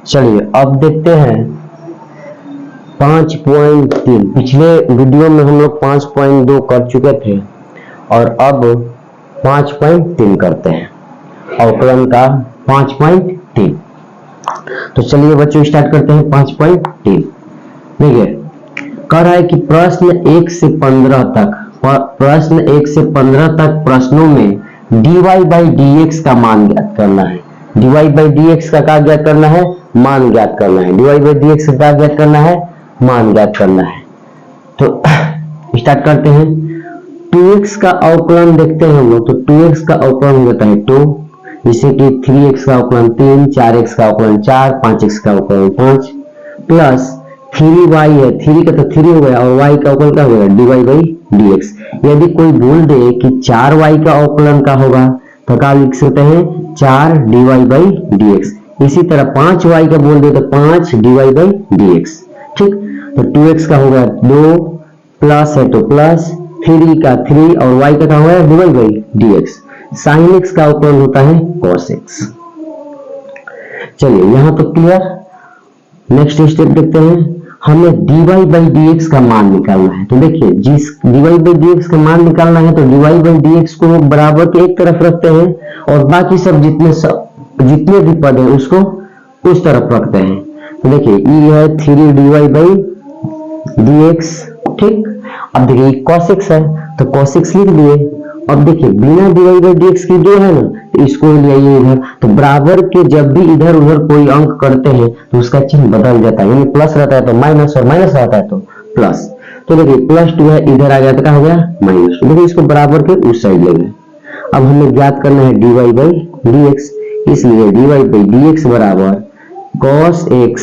चलिए अब देखते हैं 5.3। पिछले वीडियो में हम लोग 5.2 कर चुके थे और अब 5.3 करते हैं, अवकलन का 5.3। तो चलिए बच्चों स्टार्ट करते हैं 5.3। देखिए कह रहा है कि प्रश्न 1 से 15 तक, प्रश्न 1 से 15 तक प्रश्नों में dy बाई dx का मान ज्ञात करना है। dy बाई dx का क्या ज्ञात करना है? मान ज्ञात करना है। dy बाई dx का क्या ज्ञात करना है? मान ज्ञात करना है। तो स्टार्ट करते हैं। 2x का अवकलन देखते हैं हम लोग। तो 2x का अवकलन हो जाता है 2, जैसे कि 3x का अवकलन 3, 4x का अवकलन 4, 5x का अवकलन 5, प्लस 3y है, 3 का तो 3 हो गया और y का अवकलन क्या हो गया? dy by dx। यदि कोई बोल दे कि 4y का अवकलन का होगा तो क्या लिख सकते हैं? 4 dy बाई dx। इसी तरह 5y का बोल दे तो 5 dy बाई dx। ठीक, तो 2x का होगा 2, प्लस है तो प्लस, 3 का 3 और y का क्या होगा? dy by dx। sin x का अवकलन होता है cos x। चलिए यहां तो क्लियर। नेक्स्ट स्टेप देखते हैं। हमें dy बाई dx का मान निकालना है। तो देखिए जिस dy बाई dx का मान निकालना है तो dy बाई dx को बराबर के एक तरफ रखते हैं और बाकी सब जितने भी पद है उसको उस तरफ रखते हैं। तो देखिए ये है 3 dy बाई dx। ठीक, अब देखिए cos x है तो cos x लिख दिए। अब देखिए बिना dy बाई dx की 2 है ना, तो इसको ले आइए इधर। तो बराबर के जब भी इधर उधर कोई अंक करते हैं तो उसका चिन्ह बदल जाता है, यानी प्लस रहता है तो माइनस और माइनस रहता है तो प्लस। तो देखिए +2 है, इधर आ गया तो क्या हो गया? -2। देखिए इसको बराबर के उस साइड लेंगे। अब हमें ज्ञात करना है dy बाई dx, इसलिए dy बाई dx बराबर cos x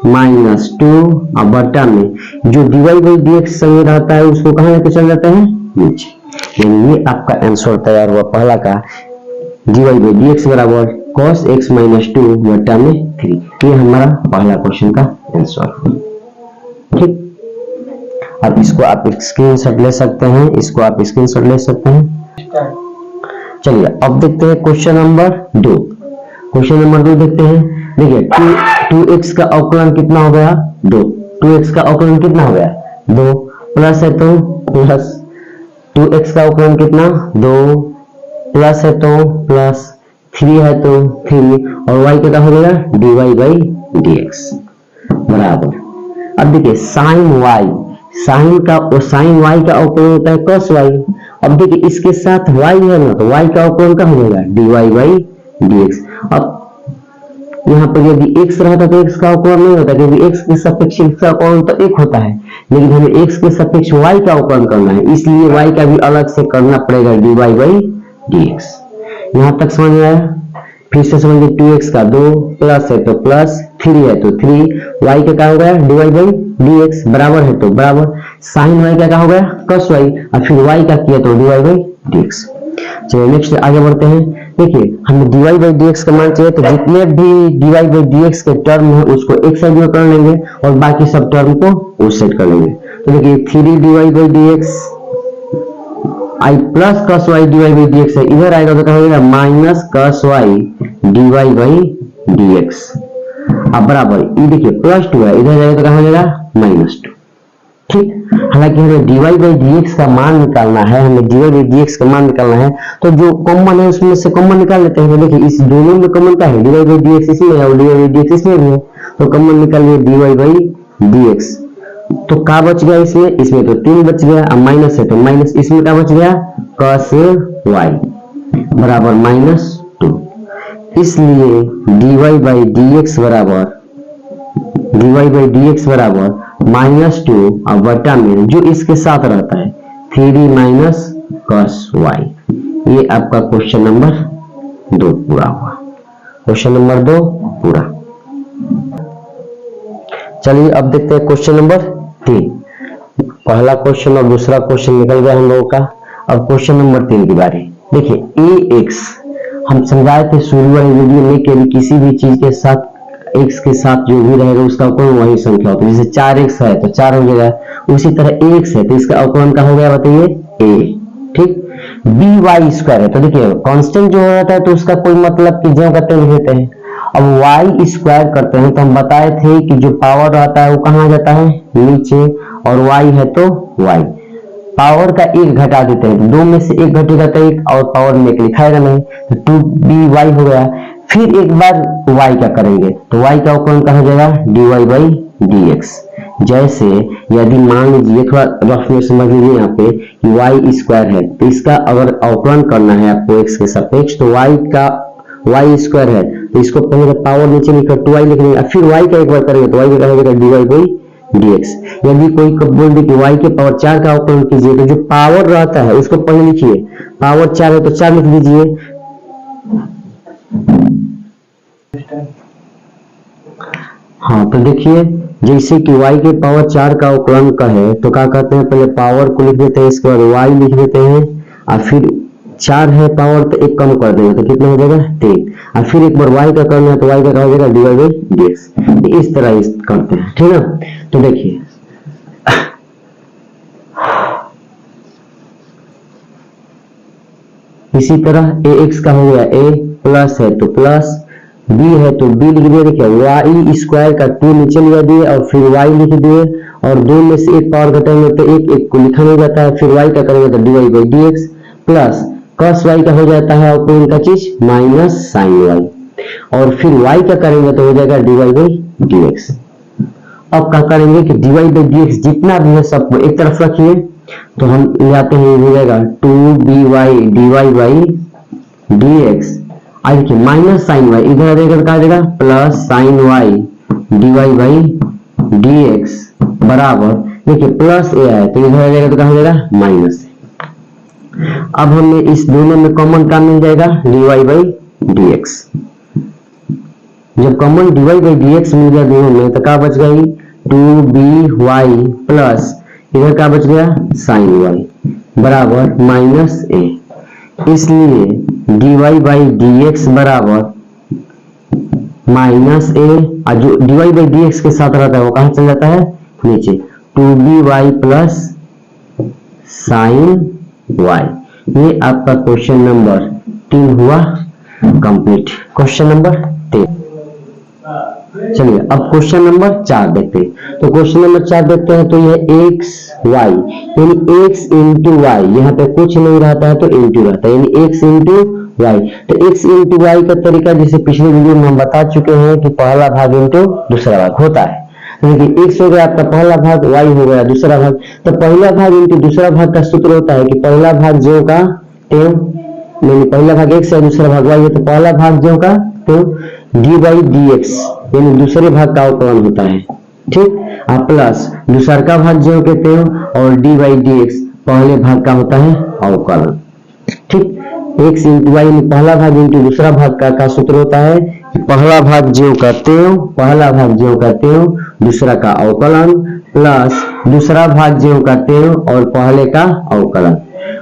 -2 अब बटा में जो dy बाई dx संग रहता है उसको कहां लेके चल जाता है? नीचे। यानी ये आपका आंसर तैयार हुआ पहला का, dy बाई dx बराबर cos x -2 बटा में 3। ये हमारा पहला क्वेश्चन का आंसर। ठीक, अब इसको आप स्क्रीनशॉट ले सकते हैं, इसको आप स्क्रीनशॉट ले सकते हैं। चलिए अब देखते हैं क्वेश्चन नंबर 2। क्वेश्चन नंबर 2 देखते हैं। देखिए 2x का अवकलन कितना हो गया? 2। 2x का अवकलन कितना हो गया? 2, प्लस है तो प्लस, 2x का अवकलन कितना? 2, प्लस है तो प्लस, 3 है तो 3 और y कितना हो गया? dy बाई dx बराबर। अब देखिए sin y, sin y का अवकलन होता है cos y। अब देखिए इसके साथ y है ना, तो y का अवकलन क्या हो जाएगा? dy by dx। अब यहाँ पर यदि x रहता तो x का अवकलन नहीं होता, क्योंकि x के सापेक्ष x का अवकलन तो 1 होता है, लेकिन हमें x के सापेक्ष y का अवकलन करना है, इसलिए y का भी अलग से करना पड़ेगा dy बाई dx। यहाँ तक समझ में आया? फिर से समझिए 2x का 2, प्लस है तो प्लस, 3 है तो 3, y का क्या हो गया? dy बाई dx बराबर है तो बराबर, sin y का क्या हो गया? cos y और फिर y का किया तो dy बाई dx। चलिए नेक्स्ट आगे बढ़ते हैं। देखिए हमें dy बाई dx का मान चाहिए, तो जितने भी dy बाई dx के टर्म है उसको एक साइड में कर लेंगे और बाकी सब टर्म को उस साइड कर लेंगे। तो देखिए 3 dy by dx i plus cos y dy by dx है, इधर आएगा तो क्या होगा? Minus cos y dy by dx। अब बराबर ये देखिए +2 है, इधर जाएगा तो क्या हो जाएगा? -2। ठीक, हालांकि हमें dy बाई dx का मान निकालना है, हमें dy बाई dx का मान निकालना है, तो जो कॉमन है उसमें से कॉमन निकाल लेते हैं। तो देखिए इस दोनों में कॉमन क्या है? dy बाई dx इसमें है और dy बाई dx इसमें भी है, तो कॉमन निकालिए dy बाई dx। तो क्या बच गया इसमें? इसमें तो 3 बच गया, अब माइनस है तो माइनस, इसमें क्या बच गया? cos y बराबर -2। इसलिए dy बाई dx बराबर -2 अब बटा में जो इसके साथ रहता है 3 माइनस cos y। ये आपका क्वेश्चन नंबर 2 पूरा हुआ। क्वेश्चन नंबर 2 पूरा। चलिए अब देखते हैं क्वेश्चन नंबर 3। पहला क्वेश्चन और दूसरा क्वेश्चन निकल गया हम लोगों का। अब क्वेश्चन नंबर 3 की बारी। देखिए ax हम समझाए थे शुरू वाले वीडियो में कि किसी भी चीज के साथ x के साथ जो भी रहेगा उसका अवकलन वही संख्या होती है। जैसे 4x है तो 4 हो जाएगा, उसी तरह ax है तो इसका अवकलन क्या हो गया बताइए? a। ठीक, by स्क्वायर है तो देखिए कांस्टेंट जो हो जाता है तो उसका कोई मतलब कि जो करते लिख देते हैं, अब वाई स्क्वायर करते हैं तो हम बताए थे कि जो पावर रहता है वो कहाँ जाता है, नीचे, और वाई है तो वाई पावर का एक घटा देते हैं, तो दो में से एक घटेगा तो एक, और पावर में एक लिखाएगा नहीं, तो 2by हो गया। फिर एक बार y का करेंगे तो y का अवकलन कहा जाएगा dy/dx। जैसे यदि मान लीजिए, थोड़ा रफ में समझ लीजिए यहाँ पे कि y स्क्वायर है, तो इसका अगर अवकलन करना है आपको x के सापेक्ष, तो y का y स्क्वायर है तो इसको पहले पावर नीचे लिखकर 2y लिख देंगे, फिर y का एक बार करेंगे तो y का कहा जाएगा dy/dx। यदि कोई बोल दे कि y के पावर 4 का अवकलन कीजिए, तो जो पावर रहता है उसको पहले लिखिए, पावर 4 है तो 4 लिख दीजिए। हाँ तो देखिए, जैसे कि y के पावर 4 का अवकलन का है तो क्या करते हैं, पहले पावर को लिख देते हैं, इसके बाद y लिख देते हैं, और फिर 4 है पावर तो एक कम कर देंगे तो कितना हो जाएगा 3, और फिर एक बार y का करना है तो y का कहा जाएगा dy/dx। इस तरह इस करते हैं, ठीक है। तो देखिए इसी तरह ax का हो गया, a प्लस है तो प्लस, b है तो b लिख दिया, देखिए y स्क्वायर का 2 नीचे लिखा दिए और फिर y लिख दिए, और 2 में से एक पावर घटाएंगे तो एक को लिखा नहीं जाता है, फिर y का करेंगे तो dy/dx प्लस cos y का हो जाता है और इनका चीज माइनस sin y, और फिर y का करेंगे तो हो जाएगा dy/dx। अब क्या करेंगे कि dy/dx जितना भी है सबको एक तरफ रखिए, तो हम ले आते हैं, हो जाएगा 2by dy/dx, आज देखिए माइनस साइन y इधर आ जाएगा तो क्या आ जाएगा प्लस साइन y dy/dx बराबर, देखिए प्लस a है तो इधर आ जाएगा तो क्या हो जाएगा माइनस। अब हमें इस दोनों में कॉमन क्या मिल जाएगा dy/dx। जब कॉमन dy/dx मिल गया दोनों में तो क्या बच गई 2by प्लस इधर क्या बच गया साइन y बराबर माइनस a, इसलिए dy/dx बराबर माइनस a, और जो dy/dx के साथ रहता है वो कहां चल जाता है नीचे, 2by प्लस साइन y। ये आपका क्वेश्चन नंबर 3 हुआ कंप्लीट। क्वेश्चन नंबर 3, चलिए अब क्वेश्चन नंबर 4 देखते हैं। तो क्वेश्चन नंबर 4 देखते हैं, तो यह x y यानी x इंटू वाई, यहाँ पे कुछ नहीं रहता है तो इंटू रहता है, यानी x इंटू वाई। तो x इंटू वाई का तरीका जैसे पिछले वीडियो में हम बता चुके हैं कि पहला भाग इंटू दूसरा भाग होता है। तो देखिए x हो गया आपका पहला भाग, y हो गया दूसरा भाग। तो पहला भाग इंटू दूसरा भाग का सूत्र होता है कि पहला भाग जो का त्यों, यानी पहला भाग x है दूसरा भाग y है, तो पहला भाग जो का त्यों dy/dx यानी दूसरे भाग का अवकलन होता है, ठीक। प्लस दूसरा का भाग जो कहते हैं और dy/dx पहले भाग का होता है अवकलन, ठीक। x इंटू वाई पहला भाग इंटू दूसरा भाग का सूत्र होता है कि पहला भाग जो कहते हो दूसरा का अवकलन प्लस दूसरा भाग जो कहते हो और पहले का अवकलन।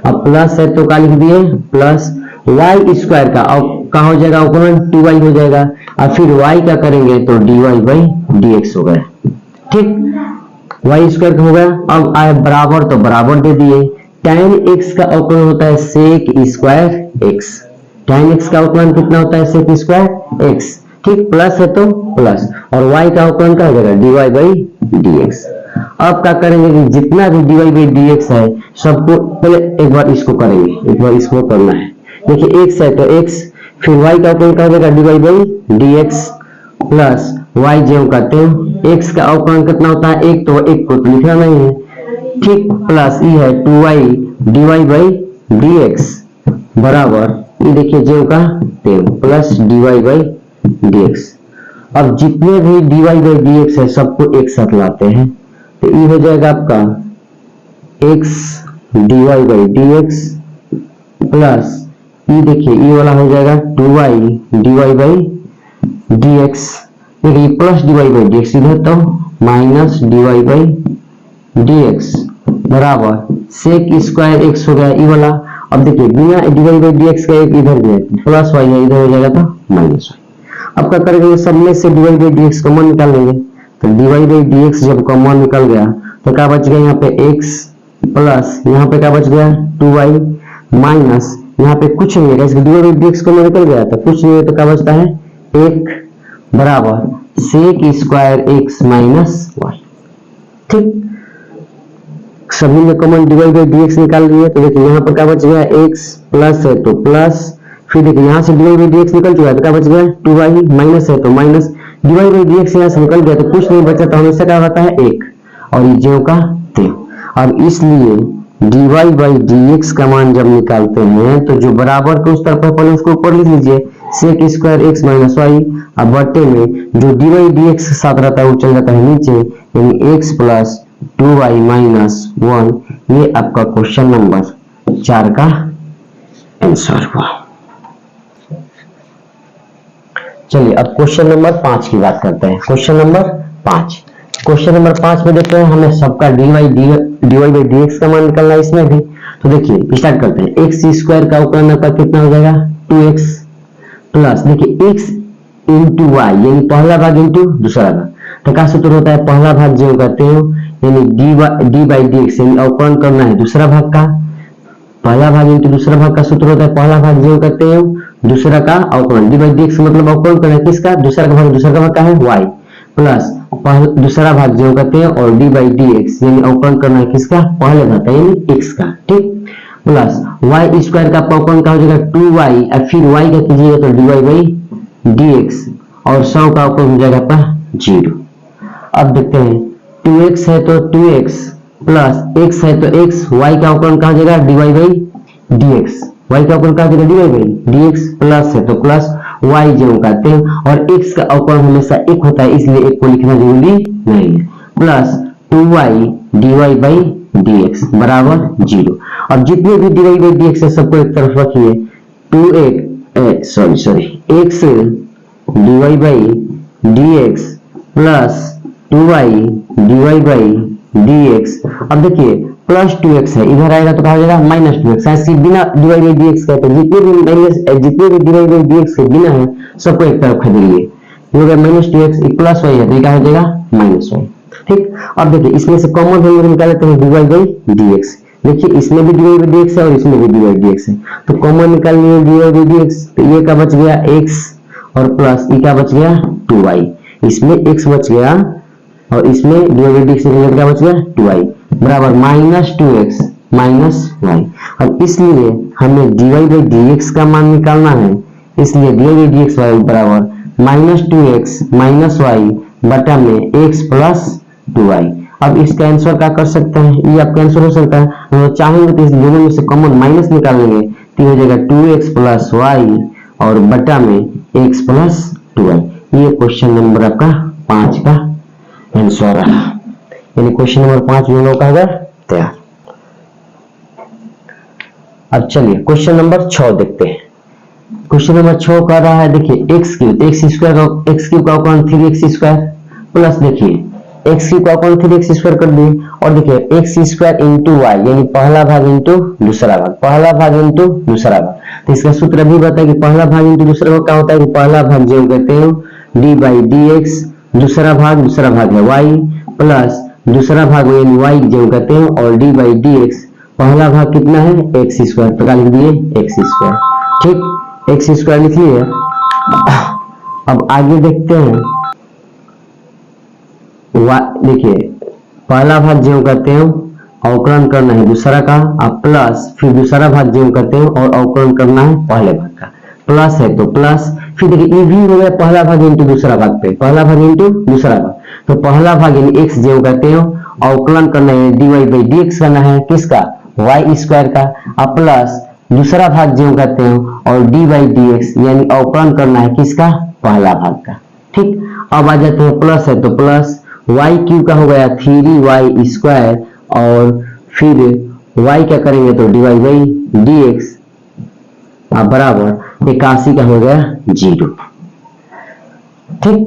अब प्लस है तो क्या लिख दिए प्लस y स्क्वायर का का हो जाएगा अवकलन 2y हो जाएगा, और फिर y का करेंगे तो dy/dx हो गया, ठीक। y स्क्वायर का हो गया। अब आए बराबर तो बराबर दे दिए, tan x का अवकलन होता है sec square x, tan x का अवकलन कितना होता है sec स्क्वायर x, ठीक। प्लस है तो प्लस, और y का अवकलन क्या हो जाएगा dy/dx। अब क्या करेंगे कि जितना भी dy/dx है सबको पहले एक बार इसको करेंगे, एक बार इसको करना है। देखिए x है तो x, फिर y का अवकलन क्या हो जाएगा dy/dx प्लस y जो कहते हैं x का अवकलन कितना होता है एक, तो एक को तो लिखना नहीं है, ठीक। प्लस ये है 2y dy/dx बराबर ये देखिए जो का प्लस dy/dx। अब जितने भी dy/dx है सबको एक साथ लाते हैं तो ये हो जाएगा आपका x dy/dx प्लस ये देखिए ये वाला हो जाएगा 2y dy/dx, देखिए प्लस dy/dx इधर तो माइनस dy/dx बराबर sec स्क्वायर x हो गया ये वाला। अब देखिए बिना dy/dx का एक इधर भी प्लस y है, इधर हो जाएगा तो माइनस y। अब क्या करेंगे सब में से dy/dx कॉमन निकाल लेंगे, तो dy/dx जब कॉमन निकल गया तो क्या बच गया यहाँ पे x प्लस यहाँ पे क्या बच गया 2y माइनस यहाँ पे कुछ नहीं है, dy/dx कॉमन निकल गया तो कुछ नहीं है तो क्या बचता है एक, बराबर sec square x minus y. ठीक, सभी में common divide by D x निकाल रही है, तो देखिए यहाँ पर क्या बच गया, एक्स प्लस है तो प्लस, फिर देखिए यहाँ से डिवाइड बाई डी एक्स निकल चुका है तो क्या बच गया 2y, माइनस है तो minus, divide by D x यहाँ से निकल गया तो कुछ नहीं बचा, तो हमेशा क्या होता है एक, और ये ज्यों का त्यों। अब इसलिए dy बाई डी एक्स का मान जब निकालते हैं तो जो बराबर के उस तरफ है पहले उसको ऊपर लिख लीजिए, sec square x minus y, अब बट्टे में जो dy डी एक्स के साथ रहता है वो चल जाता है नीचे, यानी एक्स प्लस 2y माइनस 1। ये आपका क्वेश्चन नंबर 4 का आंसर हुआ। चलिए अब क्वेश्चन नंबर 5 की बात करते हैं। क्वेश्चन नंबर 5, क्वेश्चन नंबर 5 में देखते हैं हमें सबका dy बाई डी एक्स का मान निकालना है इसमें भी। तो देखिए स्टार्ट करते हैं, एक्स स्क्वायर का उपकरण आपका कितना हो जाएगा 2x प्लस, देखिए x इंटू वाई यानी पहला भाग इंटू दूसरा भाग, तो क्या सूत्र होता है, पहला भाग जो कहते हो यानी डी बाई डी एक्स यानी अवकलन करना है दूसरा भाग का, पहला भाग इंटू दूसरा भाग का सूत्र होता है पहला भाग जो कहते हो दूसरा का अवकलन, डी बाई डी एक्स मतलब अवकलन करना है किसका, दूसरा का भाग, दूसरा का भाग का है y प्लस दूसरा भाग जो कहते हैं और डी बाई डी एक्स यानी अवकलन करना है किसका, पहले भाग का यानी x का। ठीक, प्लस y स्क्वायर का अवकलन का हो जाएगा 2y, और फिर y का कीजिएगा तो dy बाई डी एक्स, और 100 का अवकलन हो जाएगा आपका 0। अब देखते हैं 2x है तो 2x प्लस x है तो x, y का अवकलन कहा जाएगा dy बाई dx, y का अवकलन कहा जाएगा dy बाई dx, प्लस है तो प्लस y जो कहते हैं, और x का अवकलन हमेशा एक होता है इसलिए एक को लिखना जरूरी नहीं है, plus 2y dy by dx बराबर 0। अब जितने भी dy बाई dx है सबको एक तरफ रखिए, x dy by dx plus 2y dy by dx। अब देखिए प्लस 2x है, इधर आएगा तो कहा जाएगा माइनस 2x, ऐसे बिना dy बाई dx का, तो जितने भी dy बाई dx के बिना है सबको एक तरफ खा देंगे, ये हो गया माइनस 2x, प्लस y है तो ये क्या हो जाएगा माइनस y। ठीक, अब देखिए इसमें से कॉमन हम लोग निकाल लेते हैं dy बाई dx, देखिए इसमें भी dy बाई dx है और इसमें भी dy बाई dx है, तो कॉमन निकाल लिए dy बाई dx, तो ये क्या बच गया x और प्लस ये क्या बच गया 2y, इसमें x बच गया और इसमें dy बाई dx से क्या बच गया 2y बराबर माइनस 2x माइनस y। अब इसलिए हमें dy बाई dx का मान निकालना है, इसलिए dy बाई dx बराबर माइनस 2x माइनस y बटा में x प्लस 2y। अब इसका आंसर क्या कर सकते हैं, ये आपका आंसर हो सकता है, हम चाहेंगे तो इस दोनों में से कॉमन माइनस निकाल लेंगे तो हो जाएगा 2x प्लस y और बटा में x प्लस 2y। ये क्वेश्चन नंबर आपका 5 का आंसर रहा, यानी क्वेश्चन नंबर 5 दोनों का होगा तैयार। अब चलिए क्वेश्चन नंबर 6 देखते हैं। क्वेश्चन नंबर 6 कर रहा है, देखिए एक्स क्यूब का अवकलन 3x स्क्वायर प्लस, देखिए एक्स क्यूब का अवकलन 3x स्क्वायर कर दिए, और देखिए एक्स स्क्वायर इंटू वाई यानी पहला भाग इंटू दूसरा भाग, पहला भाग इंटू दूसरा भाग, तो इसका सूत्र भी बताया कि पहला भाग इंटू दूसरा भाग क्या होता है कि पहला भाग जो कहते हैं डी बाई डी एक्स, दूसरा भाग है y प्लस दूसरा भाग यानी y जो कहते हैं और d बाई डी एक्स, पहला भाग कितना है x स्क्वायर, तो क्या लिख दिए x स्क्वायर। ठीक, x स्क्वायर लिख लिए। अब आगे देखते हैं, देखिए पहला भाग जो कहते हैं अवकलन करना है दूसरा का, अब प्लस फिर दूसरा भाग जो कहते हैं और अवकलन करना है पहले भाग का, प्लस है तो प्लस, फिर देखिए ये भी हो गया पहला भाग इंटू दूसरा भाग पे, पहला भाग इंटू दूसरा भाग, तो पहला भाग यानी x जो कहते हो अवकलन करना है dy बाई dx करना है किसका y स्क्वायर का, अब प्लस दूसरा भाग जो कहते हो और d बाई dx यानी अवकलन करना है किसका पहला भाग का। ठीक, अब आ जाते हैं प्लस है तो प्लस y क्यूब का हो गया 3y स्क्वायर, और फिर y क्या करेंगे तो dy बाई dx बराबर 81 का हो गया 0। ठीक,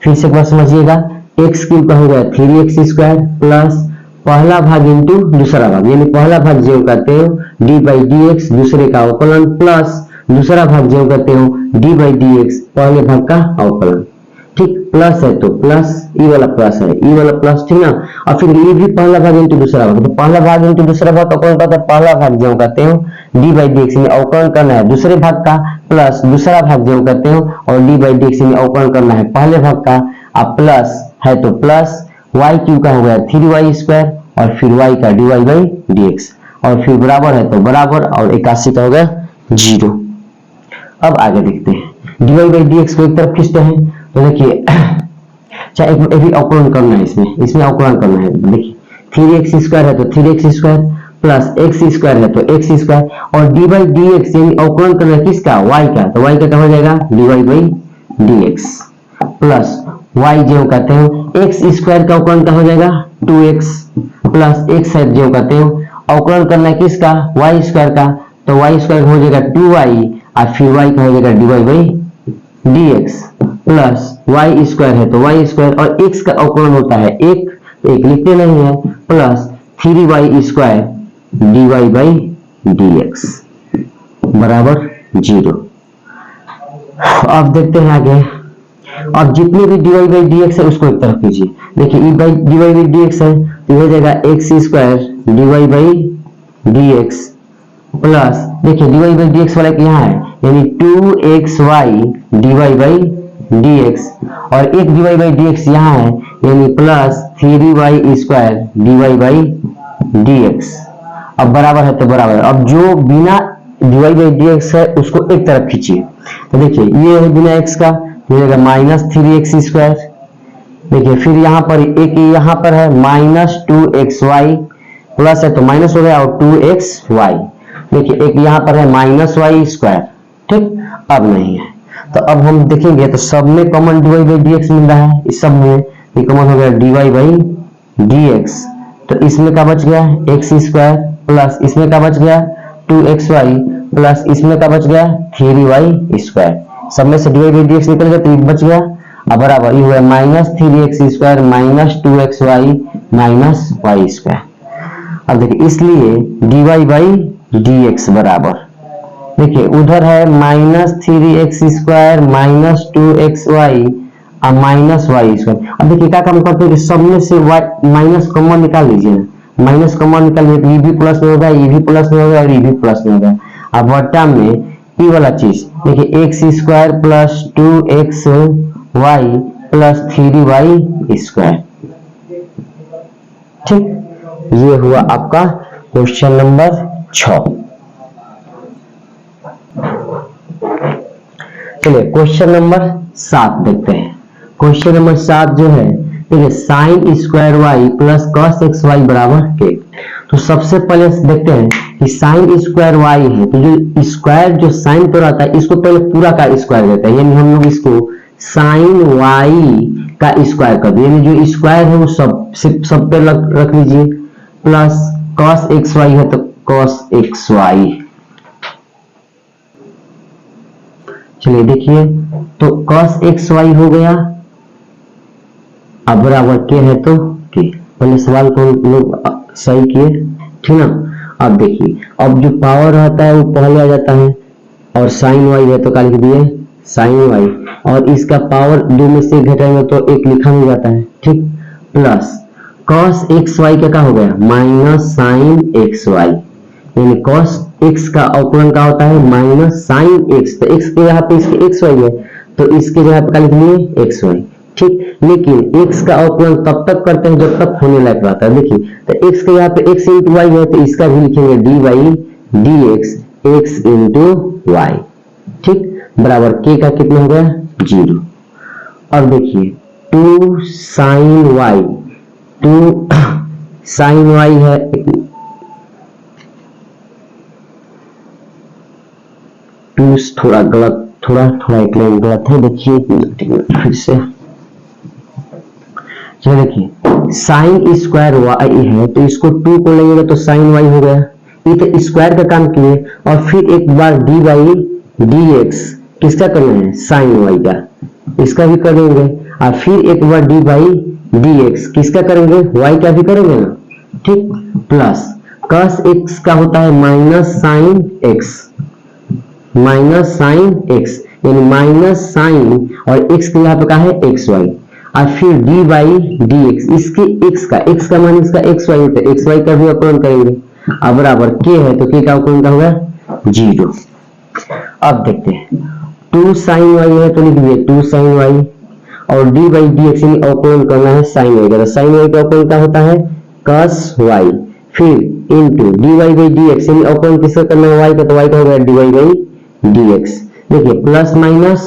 फिर से बात समझिएगा, एक्स क्यूब का हो गया 3x स्क्वायर प्लस पहला भाग इंटू दूसरा भाग यानी पहला भाग जो कहते हो डी बाई डी एक्स दूसरे का अवकलन, प्लस दूसरा भाग जो कहते हो डी बाई डी एक्स पहले भाग का अवकलन। ठीक, प्लस है तो प्लस, ई वाला प्लस है, ई वाला प्लस, ठीक ना, और फिर ये भी पहला भाग इंटू दूसरा भाग, तो पहला भाग इंटू दूसरा भाग का कौन कहता है, पहला भाग जो कहते हो डी बाई डी एक्स में अवकलन करना है दूसरे भाग का प्लस दूसरा भाग जो करते हो, और डी बाई डी एक्स में अवकलन करना है पहले भाग का। अब प्लस है तो प्लस वाई क्यू का हो गया 3y स्क्वायर और फिर y का dy बाई डी एक्स, और फिर बराबर है तो बराबर, और 81 का हो गया 0। अब आगे देखते हैं dy बाई डी एक्स को एक तरफ खींचते हैं तो देखिए चाहे एक भी अवकलन करना है, इसमें अवकलन करना है। देखिए 3x स्क्वायर है तो 3x square plus x square है तो x स्क्वायर, और डी बाई डी एक्स यानी अवकलन करना है किसका, y का, तो y का क्या हो जाएगा dy by D x plus y जो कहते हैं x स्क्वायर का अवकलन क्या हो जाएगा 2x प्लस x है जो कहते हैं अवकलन करना है किसका y स्क्वायर का, तो y स्क्वायर हो जाएगा 2y और फिर y का हो जाएगा dy by D x plus y square है तो y स्क्वायर, और x का अवकलन होता है एक लिखते नहीं है, plus 3y square dy by D x बराबर 0। अब देखते हैं आगे, अब जितने भी dy बाई डी एक्स है उसको एक तरफ कीजिए। देखिए dy बाई डी एक्स है तो हो जाएगा x square dy by D x plus देखिए dy बाई डी एक्स वाला यहाँ है यानी 2xy dy by D x, और एक dy बाई डी एक्स यहाँ है यानी plus 3y square dy by D x. अब बराबर है तो बराबर, अब जो बिना dy बाई डी एक्स है उसको एक तरफ खींचिए। तो देखिए ये है बिना x का हो जाएगा माइनस 3x स्क्वायर, देखिए फिर यहाँ पर एक यहाँ पर है माइनस 2xy प्लस है तो माइनस हो गया और 2xy, देखिए एक यहाँ पर है माइनस y स्क्वायर, ठीक। अब नहीं है तो अब हम देखेंगे तो सब में common dy by D X मिल रहा है, इस सब में ये कॉमन हो गया dy बाई डी एक्स, तो इसमें क्या बच गया x स्क्वायर प्लस इसमें क्या बच गया 2xy प्लस इसमें क्या बच गया 3y स्क्वायर, सब में से dy बाई डी एक्स निकल गया तो ये बच गया। अब बराबर ये हुआ minus 3x square minus 2xy minus y square. अब देखिए इसलिए dy बाई डी एक्स बराबर, देखिए उधर है minus 3x square minus 2xy और माइनस y स्क्वायर। अब देखिए क्या काम करते हैं कि सब में से माइनस कॉमन निकाल लीजिए ना, माइनस कॉमन निकालिए तो ये भी प्लस में होगा, ये भी प्लस में होगा और ये भी प्लस में होगा। अब बटा में ये वाला चीज देखिए x square plus 2xy plus 3y square, ठीक। ये हुआ आपका क्वेश्चन नंबर 6। चलिए क्वेश्चन नंबर 7 देखते हैं। क्वेश्चन नंबर 7 जो है देखिए sine square y plus cos x y बराबर के। तो सबसे पहले देखते हैं कि साइन स्क्वायर वाई है तो जो स्क्वायर जो साइन पर आता है इसको पहले पूरा का स्क्वायर देता है, यानी हम लोग इसको साइन वाई का स्क्वायर कर दें, यानी जो स्क्वायर है वो सब पे रख लीजिए, प्लस कॉस एक्स वाई है तो कॉस एक्स वाई। चलिए देखिए तो cos एक्स वाई हो गया, अब बराबर के है तो के, पहले सवाल को लोग सही किए, ठीक ना। अब देखिए अब जो पावर रहता है वो पहले आ जाता है, और साइन वाई है तो क्या लिख दिए साइन वाई, और इसका पावर दो में से घटाएंगे तो एक लिखा मिल जाता है, ठीक। प्लस cos एक्स वाई का क्या हो गया माइनस साइन एक्स वाई, यानी cos x का अवकलन का होता है माइनस साइन x, तो x के यहाँ पे इसके x y है तो इसके जगह पे क्या लिख लिए x y, ठीक। लेकिन x का अवकलन तब तक करते हैं जब तक होने लायक रहता है। देखिए तो x के यहाँ पे x इंटू वाई है तो इसका भी लिखेंगे dy d x x into y, ठीक। बराबर k का कितना हो गया 0। और देखिए 2 साइन y, 2 साइन y है, थोड़ा गलत थोड़ा एक लाइन गलत है, देखिए फिर से। चलिए देखिए साइन स्क्वायर वाई है तो इसको 2 को लेंगे तो साइन वाई हो गया, ये तो स्क्वायर का काम किए, और फिर एक बार डी बाई डी एक्स किसका करना है साइन वाई का, इसका भी करेंगे, और फिर एक बार डी बाई डी एक्स किसका करेंगे वाई का भी करेंगे ना, ठीक। प्लस कॉस एक्स का होता है minus sine x, minus sine x यानी माइनस साइन और एक्स के यहाँ पे क्या है एक्स वाई, और फिर डी बाई डी एक्स, इसके एक्स का मान इसका एक्स वाई होता है, एक्स वाई का भी अवकलन करेंगे। अब बराबर के है तो के का अवकलन का होगा 0। अब देखते हैं 2 sin y है तो लिख दिए 2 sin y, और dy dx अवकलन करना है sin y का, तो sin y का अवकलन क्या होता है cos y, फिर इनटू dy by dx अवकलन किसका करना है y का, तो y का हो गया dy by dx। देखिए plus minus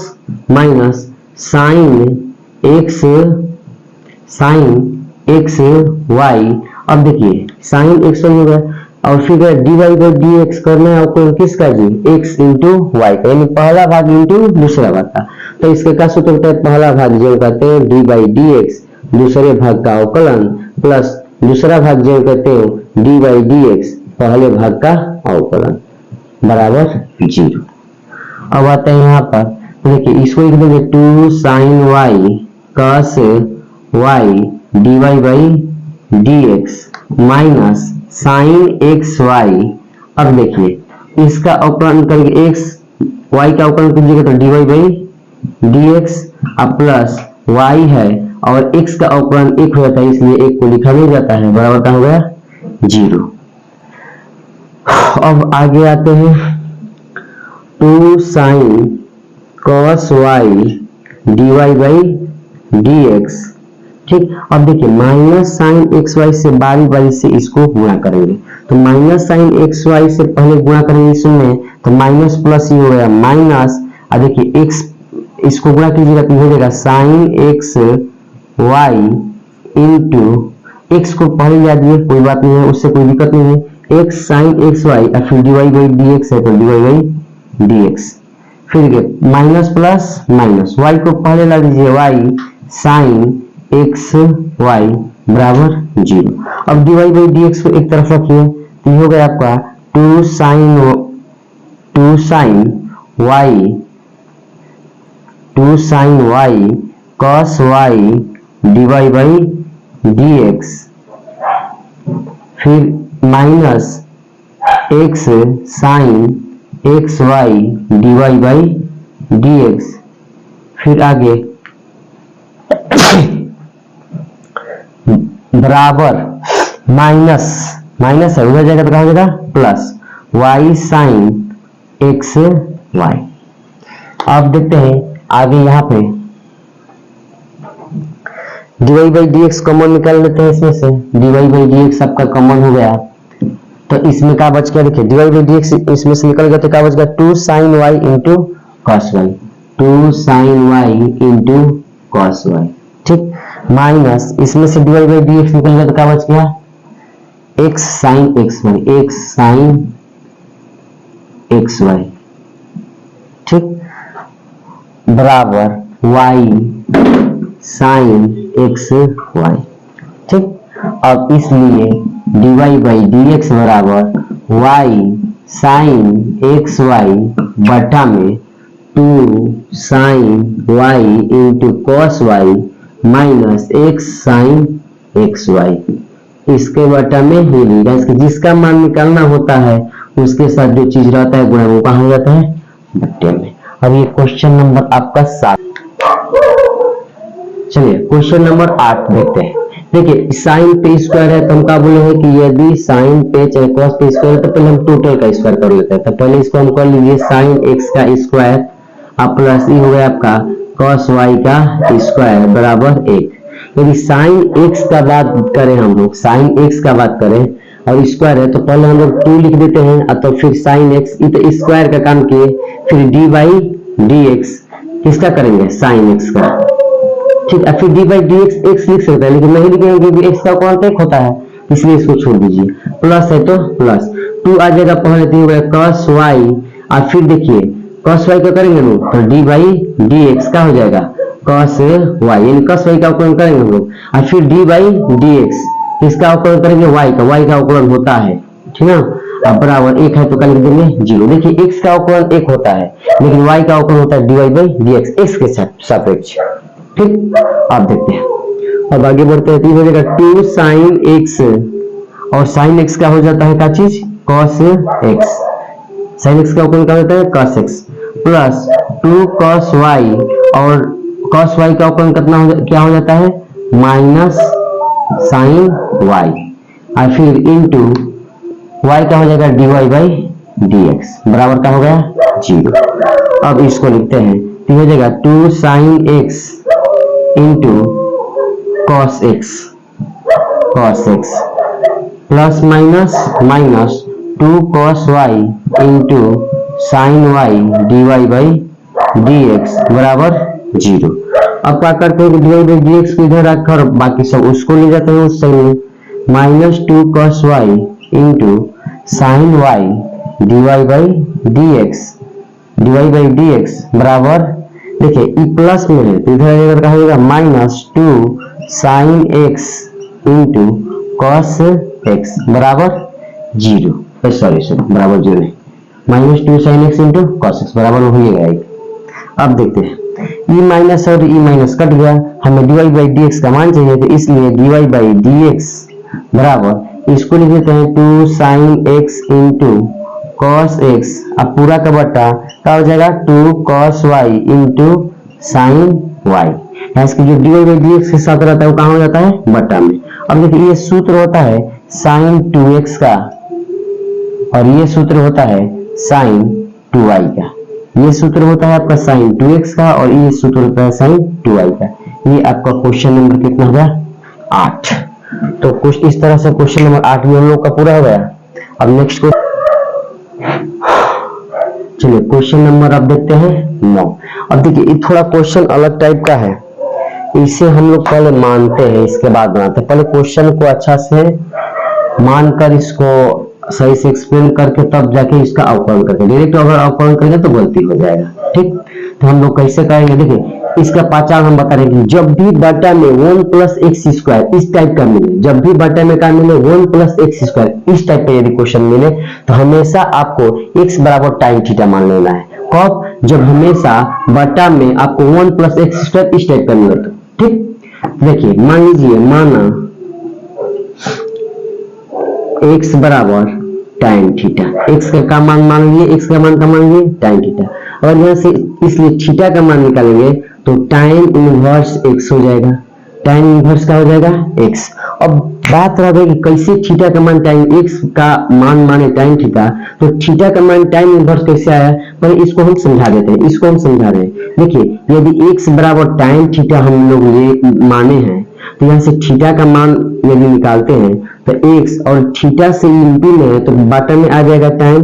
minus sin x y, अब देखिए sin x y होगा और फिर dy by dx करना है अवकलन किसका जी x इंटू वाई का, यानी पहला भाग इंटू दूसरा भाग का। तो इसके क्या सूत्र होता है, पहला भाग जो कहते हैं डी बाई डी एक्स, दूसरे भाग का अवकलन, प्लस दूसरा भाग जो कहते हैं डी बाई डी एक्स, पहले भाग का अवकलन, बराबर 0। अब आते हैं यहाँ पर, देखिए इसको लिख देंगे 2 sin y cos y dy by dx minus sin x y। अब देखिए इसका अवकलन करेंगे x y का अवकलन कीजिएगा तो dy बाई dx, अब प्लस y है और x का अवकलन 1 हो जाता है, इसलिए 1 को लिखा नहीं जाता है, बराबर का हो गया 0। अब आगे आते हैं 2 sin cos y dy by dx, ठीक। अब देखिए माइनस साइन एक्स वाई से बारी बारी से इसको गुणा करेंगे, तो माइनस साइन एक्स वाई से पहले गुणा करेंगे इसमें, तो माइनस प्लस ही हो गया माइनस, अब देखिए एक्स इसको गुणा कीजिएगा तो हो जाएगा sine x y into x को पहले याद दिए, कोई बात नहीं है, उससे कोई दिक्कत नहीं है, एक्स साइन एक्स वाई और फिर d y by D x है तो d y by D x, फिर माइनस प्लस माइनस, वाई को पहले ला दीजिए वाई साइन एक्स वाई बराबर 0। अब d y by D x को एक तरफ रखिए तो ये हो गया आपका 2 sin y cos y dy by dx, फिर minus x sin x y dy by dx, फिर आगे बराबर माइनस माइनस है उधर जाएगा तो क्या हो जाएगा plus y sin x y। अब देखते हैं आगे यहाँ पे dy by D x common निकाल लेते हैं, इसमें से dy बाई डी एक्स आपका कॉमन हो गया, तो इसमें क्या बच गया, देखिए dy बाई डी एक्स इसमें से निकल गया तो क्या बच गया 2 sin y into cos y, 2 sin y into cos y, ठीक, माइनस इसमें से dy बाई डी एक्स निकल गया तो क्या बच गया x sin x y, x sin x y, ठीक, बराबर y sin x y, ठीक। अब इसलिए dy बाई डी एक्स बराबर y sin x y बटा में 2 sin y into cos y minus x sin x y, इसके बटा में ही लिखा, इसके जिसका मान निकालना होता है उसके साथ जो चीज रहता है गुणा वो कहाँ हो जाता है बट्टे में। अब ये क्वेश्चन नंबर आपका 7। चलिए क्वेश्चन नंबर 8 देखते हैं। देखिए साइन पे स्क्वायर है तो हम क्या बोले हैं कि यदि साइन पे चाहे कॉस पे स्क्वायर है तो पहले हम टोटल का स्क्वायर कर लेते हैं, तो पहले इसको हम कर लीजिए साइन एक्स का स्क्वायर अब प्लस ये हो गया आपका कॉस वाई का स्क्वायर बराबर 1। यदि साइन एक्स का बात करें, हम लोग साइन एक्स का बात करें और स्क्वायर है तो पहले हम लोग 2 लिख देते हैं, तो फिर साइन एक्स तो स्क्वायर का काम किए, फिर डी बाई डी एक्स किसका करेंगे साइन एक्स का, ठीक है, फिर D by D x x लिख सकते हैं लेकिन नहीं लिखेंगे क्योंकि एक्स का कौन एक होता है इसलिए इसको छोड़ दीजिए, प्लस है तो प्लस 2 आ जाएगा, पहले तो हो गया cos y और फिर देखिए cos y का करेंगे लोग तो डी बाई डी एक्स का हो जाएगा cos y, यानी cos y का अवकलन करेंगे हम लोग और फिर डी बाई डी एक्स इसका अवकलन करेंगे y का अवकलन होता है, ठीक है, अब बराबर 1 है तो क्या लिख देंगे 0। देखिए x का अवकलन 1 होता है लेकिन y का अवकलन होता है dy by D x x के सापेक्ष, ठीक। आप देखते हैं अब आगे बढ़ते हैं, हो जाएगा 2 sin x और sin x का हो जाता है क्या चीज cos x, sin x का अवकलन क्या होता है cos x plus 2 cos y और cos y का अवकलन कितना क्या हो जाता है माइनस sin y और फिर इनटू y का हो जाएगा dy बाई dx बराबर क्या हो गया 0। अब इसको लिखते हैं तो हो जाएगा 2 sin x into cos x plus minus 2 cos y into sin y dy by dx बराबर 0। अब क्या करते हैं कि dy बाई dx को इधर रखकर बाकी सब उसको ले जाते हैं उस साइड में minus 2 cos y into sin y dy by dx बराबर देखिए ई प्लस में है तो इधर क्या होगा minus 2 sin x into cos x बराबर 0 सॉरी बराबर 0 नहीं minus 2 sin x into cos x बराबर हो जाएगा। अब देखते हैं ई माइनस और ई माइनस कट गया, हमें dy बाई dx का मान चाहिए तो इसलिए dy बाई dx बराबर इसको लिख देते हैं 2 sin x into cos x अब पूरा का बट्टा क्या हो जाएगा 2 cos y into sin y। इसकी जो dy बाई dx के साथ रहता है वो कहाँ हो जाता है बट्टा में। अब देखिए ये सूत्र होता है sin 2x का और ये सूत्र होता है sin 2y का। ये सूत्र होता है आपका sin 2x का और ये सूत्र होता है sin 2y का। ये आपका क्वेश्चन नंबर कितना हो गया 8। तो कुछ इस तरह से क्वेश्चन नंबर 8 भी हम लोग का पूरा हो गया। अब नेक्स्ट क्वेश्चन चलिए क्वेश्चन नंबर अब देखते हैं 9। अब देखिए ये थोड़ा क्वेश्चन अलग टाइप का है, इसे हम लोग पहले मानते हैं इसके बाद बनाते हैं। पहले क्वेश्चन को अच्छा से मानकर इसको सही से एक्सप्लेन करके तब जाके इसका अवकलन करके डायरेक्ट अगर अवकलन करेंगे तो गलती हो जाएगा। ठीक तो हम लोग कैसे करेंगे देखिए इसका पहचान हम बता रहे हैं जब भी बटा में 1 प्लस एक्स स्क्वायर इस टाइप का मिले, जब भी बटा में क्या मिले 1 प्लस एक्स स्क्वायर इस टाइप का यदि क्वेश्चन मिले तो हमेशा आपको x बराबर टाइन थीटा मान लेना है। कब जब हमेशा बटा में आपको 1 प्लस एक्स स्क्वायर इस टाइप का मिले तो ठीक। देखिए मान लीजिए माना x बराबर टाइन थीटा, x का मान मान लिए x का मान का मान लिए टाइन थीटा और यहाँ से इसलिए थीटा का मान निकालेंगे तो टाइन इनवर्स x हो जाएगा। टाइन इनवर्स का हो जाएगा x। अब बात रह गई कि कैसे थीटा का मान टाइन x का मान माने टाइन थीटा, तो थीटा का मान टाइन इनवर्स कैसे आया पर इसको हम समझा देते हैं। इसको हम समझा रहे हैं देखिए यदि x बराबर टाइन थीटा हम लोग ये माने हैं तो यहाँ से थीटा का मान यदि निकालते हैं तो x और थीटा से इंटू में है तो बटा में आ जाएगा टाइन,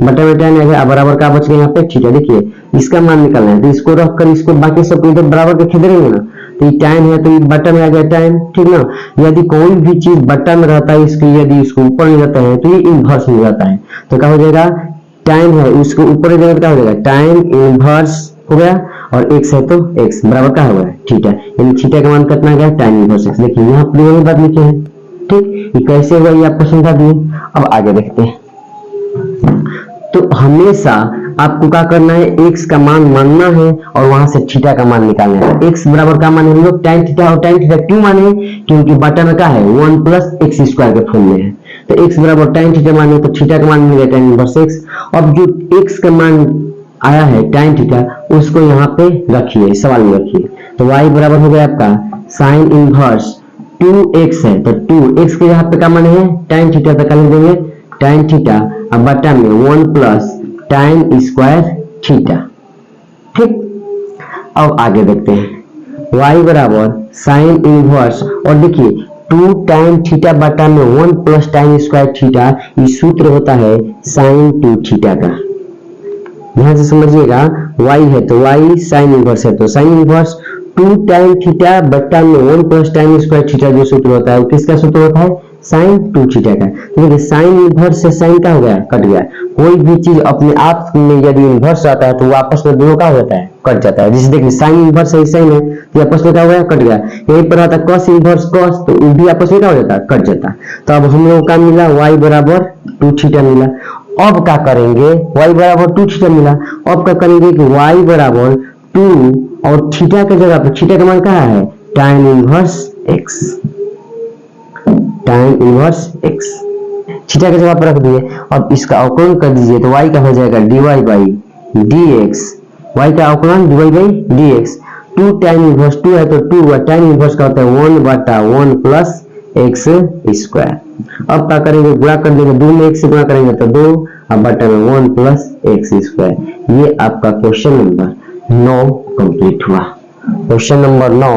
बटा में टाइन आ गया बराबर का बच गया यहाँ पे थीटा। देखिए इसका मान निकालना है तो इसको रखकर इसको बाकी सब इधर बराबर के खींचेंगे ना तो ये टाइन है तो ये बटा में आ गया टाइन ठीक ना। यदि कोई भी चीज बटा में रहता है इसकी यदि इसको ऊपर ले जाता है तो ये इनवर्स में जाता है तो क्या हो जाएगा टाइन है उसको ऊपर ले क्या हो जाएगा टाइन इनवर्स हो गया और x है तो x बराबर क्या होगा थीटा, यानी थीटा का मान कितना आ गया टाइन इनवर्स x। देखिए यहाँ पर वही बात लिखे हैं ठीक। ये कैसे हुआ ये आपको समझा दिए। अब आगे देखते हैं तो हमेशा आपको क्या करना है x का मान मानना है और वहां से थीटा का मान निकालना है। x बराबर का मान हम लोग tan थीटा और tan थीटा क्यों माने क्योंकि बटा में क्या है 1 प्लस एक्स स्क्वायर के फॉर्म में है तो x बराबर tan थीटा माने तो थीटा का मान मिल गया tan इनवर्स x। अब जो x का मान आया है tan थीटा उसको यहाँ पे रखिए सवाल में रखिए तो y बराबर हो गया आपका sin इनवर्स 2x है तो 2x के यहाँ पे क्या मान है tan थीटा तक लिख देंगे tan थीटा अब बटा में 1 प्लस tan स्क्वायर थीटा ठीक। अब आगे देखते हैं y बराबर sin इनवर्स और देखिए 2 tan थीटा बटा में 1 प्लस tan स्क्वायर थीटा ये सूत्र होता है sin 2 थीटा का। ध्यान से समझिएगा y है तो y sin इनवर्स है तो sin इनवर्स 2 tan थीटा बटा में 1 प्लस tan स्क्वायर थीटा जो सूत्र होता है वो किसका सूत्र होता है sin 2 थीटा का। देखिए sin इनवर्स से sin का हो गया कट गया। कोई भी चीज अपने आप में यदि इनवर्स आता है तो वो आपस में दोनों का हो जाता है कट जाता है। जैसे देखिए sin इनवर्स है sin है तो आपस में क्या हो गया कट गया। यही पर आता cos इनवर्स cos तो वो भी आपस में क्या हो जाता है कट जाता है। तो अब हम लोग का मिला y बराबर 2 थीटा मिला। अब क्या करेंगे y बराबर 2 थीटा मिला। अब क्या करेंगे कि y बराबर 2 और थीटा के जगह पर थीटा का मान क्या है tan inverse x, tan inverse x theta की जगह पर रख दिए। अब इसका अवकलन कर दीजिए तो y का हो जाएगा dy बाई dx, y का अवकलन dy by dx। 2 tan inverse 2 है तो 2 tan इनवर्स का होता है 1 बटा 1 प्लस x स्क्वायर। अब क्या करेंगे गुणा कर देंगे 2 में 1 से गुणा करेंगे तो 2 और बटा में 1 प्लस एक्स स्क्वायर। ये आपका क्वेश्चन नंबर 9 कंप्लीट हुआ। क्वेश्चन नंबर 9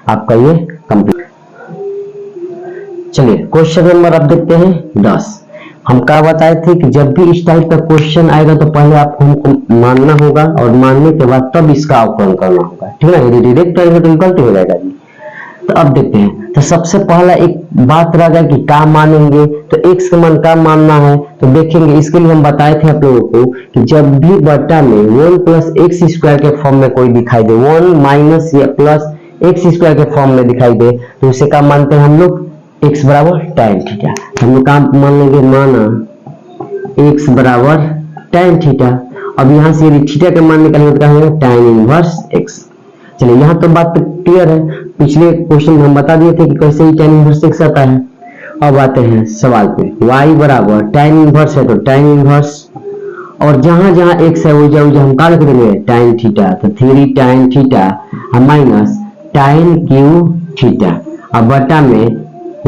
आपका ये कंप्लीट। चलिए क्वेश्चन नंबर आप देखते हैं 10। हम क्या बताए थे कि जब भी इस टाइप का क्वेश्चन आएगा तो पहले आपको हमको मानना होगा और मानने के बाद तब इसका अवकलन करना होगा, ठीक है। यदि डायरेक्ट करेंगे तो गलत हो जाएगा जी। तो अब देखते हैं, तो सबसे पहला एक बात रह गया कि क्या मानेंगे, तो x का मान क्या मानना है। तो देखेंगे, इसके लिए हम बताए थे आप लोगों को कि जब भी बटा में 1 प्लस एक्स स्क्वायर के फॉर्म में कोई दिखाई दे, 1 माइनस या प्लस एक्स स्क्वायर के फॉर्म में दिखाई दे, तो उसे क्या मानते हैं हम लोग, x बराबर tan थीटा। हम लोग काम मान लेंगे, माना x बराबर tan थीटा। अब यहाँ से यदि थीटा का मान निकालेंगे तो क्या होगा, tan इनवर्स x। चलिए यहाँ तो बात क्लियर है, पिछले क्वेश्चन में हम बता दिए थे कि कैसे ही tan इनवर्स x आता है। अब आते हैं सवाल पे, y बराबर tan इनवर्स है तो tan इनवर्स, और जहां जहां x है वो हम क्या लिख देंगे, tan थीटा। तो 3 tan theta minus tan Q theta, अब बटा में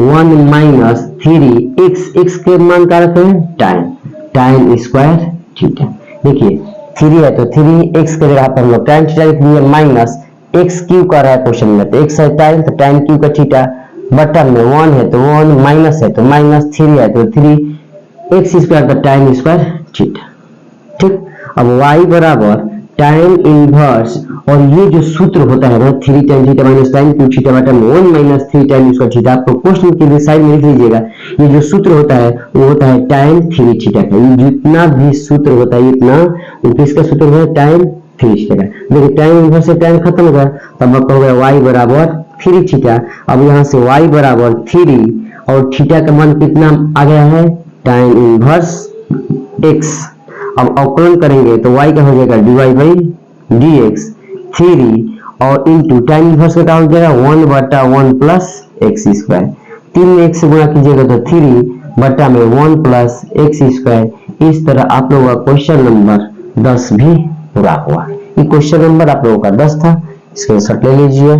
1 माइनस 3 x के मान क्या रखते हैं, tan स्क्वायर थीटा। देखिए 3 है तो 3x के जगह पर हम लोग tan थीटा लिख दिए, माइनस x क्यू का रहा है क्वेश्चन में, तो x है tan, तो tan क्यू का थीटा, बटा में 1 है तो 1, माइनस है तो माइनस, 3 है तो 3x स्क्वायर तो tan स्क्वायर थीटा, ठीक। अब y बराबर tan इनवर्स, और ये जो सूत्र होता है ना 3 tan theta minus tan Q theta बटा में 1 माइनस 3 tan स्क्वायर थीटा, आपको क्वेश्चन के साइड में लिख लीजिएगा। ये जो सूत्र होता है वो होता है tan 3 थीटा का। ये जितना भी सूत्र होता है इतना, किसका सूत्र होता है, tan 3 थीटा का। देखिए tan इनवर्स से tan खत्म हो गया, तब आपका हो गया y बराबर 3 थीटा। अब यहाँ से y बराबर 3 और थीटा का मान कितना आ गया है, tan इनवर्स x। अब अवकलन करेंगे तो y का हो जाएगा dy बाई dx 3 और इंटू tan इनवर्स का हो जाएगा 1 बटा 1 प्लस एक्स स्क्वायर। 3 में 1 से गुणा कीजिएगा तो 3 बटा में 1 प्लस एक्स स्क्वायर। इस तरह आप लोगों का क्वेश्चन नंबर 10 भी पूरा हुआ। ये क्वेश्चन नंबर आप लोगों का 10 था, स्क्रीनशॉट ले लीजिए।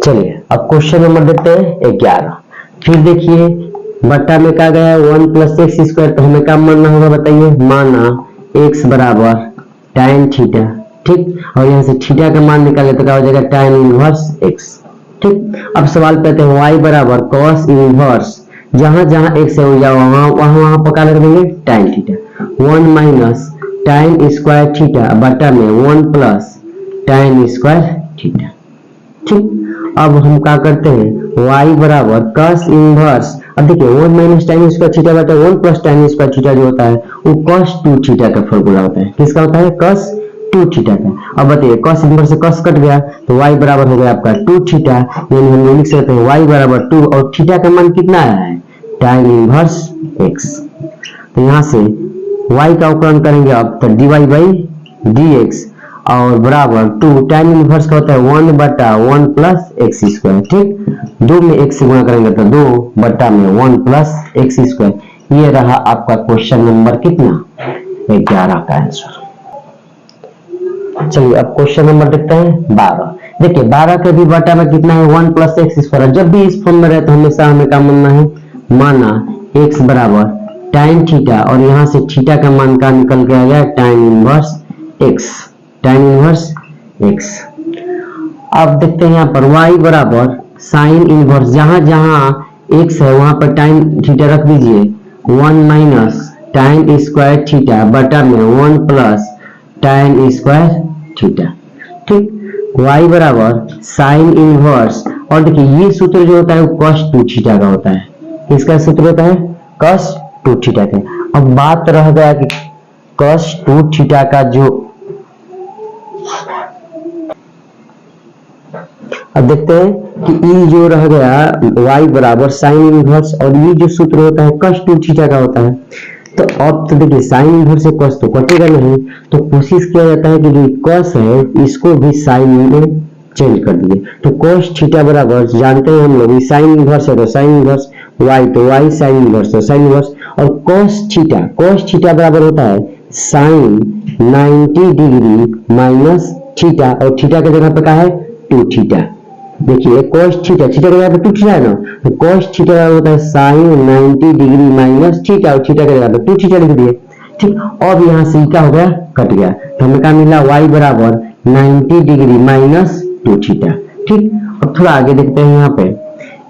चलिए अब क्वेश्चन नंबर देते हैं 11। फिर देखिए बटा में क्या गया, 1 प्लस एक्स स्क्वायर, तो हमें क्या मानना होगा बताइए, माना x बराबर tan थीटा, ठीक। और यहाँ से थीटा का मान निकाले तो क्या हो जाएगा, tan इनवर्स x, ठीक। अब सवाल पे आते हैं, y बराबर cos इनवर्स, जहां जहां x है वहां पर क्या लग देंगे, tan theta. 1 minus tan square theta बटा में 1 प्लस tan स्क्वायर थीटा, ठीक। अब हम क्या करते हैं, y बराबर cos इनवर्स, अब देखिए 1 माइनस tan स्क्वायर थीटा बटा 1 प्लस tan स्क्वायर थीटा जो होता है वो cos 2 थीटा का फॉर्मूला होता है। किसका होता है, cos 2 थीटा का। अब बताइए cos इनवर्स से cos कट गया तो y बराबर हो गया आपका 2 थीटा, यानी हम लिख सकते हैं y बराबर 2 और थीटा का मान कितना आया है, tan इनवर्स x। तो यहाँ से y का अवकलन करेंगे अब तो dy बाई dx और बराबर 2 tan इनवर्स का होता है 1 बटा 1 प्लस एक्स स्क्वायर, ठीक। 2 में x से गुणा करेंगे तो 2 बटा में 1 प्लस एक्स स्क्वायर। ये रहा आपका क्वेश्चन नंबर कितना, 11 का आंसर। चलिए अब क्वेश्चन नंबर देखते हैं 12। देखिए 12 के भी बटा में कितना है, 1 प्लस एक्स स्क्वायर। जब भी इस फॉर्म में रहे तो हमेशा हमें क्या मानना है, माना x बराबर tan थीटा, और यहाँ से थीटा का मान का निकल के आ गया tan inverse x, tan inverse x। अब देखते हैं यहाँ पर y बराबर sin इनवर्स, जहां जहां x है वहां पर tan थीटा रख दीजिए, 1 माइनस tan स्क्वायर थीटा बटा में 1 प्लस tan स्क्वायर थीटा, ठीक। y बराबर sin इनवर्स, और देखिए ये सूत्र जो होता है वो cos 2 थीटा का होता है। इसका सूत्र होता है cos 2 थीटा का। अब बात रह गया कि cos 2 थीटा का जो, अब देखते हैं कि ई जो रह गया y बराबर साइन इनवर्स, और ये जो सूत्र होता है cos 2 थीटा का होता है। तो अब तो देखिए साइन इनवर्स से cos तो कटेगा नहीं, तो कोशिश किया जाता है कि जो cos है इसको भी साइन में चेंज कर दिए। तो cos थीटा बराबर जानते हैं हम लोग साइन इनवर्स है तो साइन इनवर्स y, तो y साइन इनवर्स तो साइन इनवर्स, और cos थीटा बराबर होता है साइन 90 डिग्री माइनस थीटा, और थीटा के जगह पे क्या है 2 थीटा, देखिए cos थीटा, थीटा का यहाँ पे 2 थीटा है ना, तो cos थीटा का होता है sin 90 डिग्री माइनस थीटा, और थीटा का यहाँ पे 2 थीटा लिख दिए। ठीक, अब यहाँ से क्या हो गया, कट गया, तो हमें क्या मिला, y बराबर 90 डिग्री माइनस 2 थीटा। ठीक, अब थोड़ा आगे देखते हैं यहाँ पे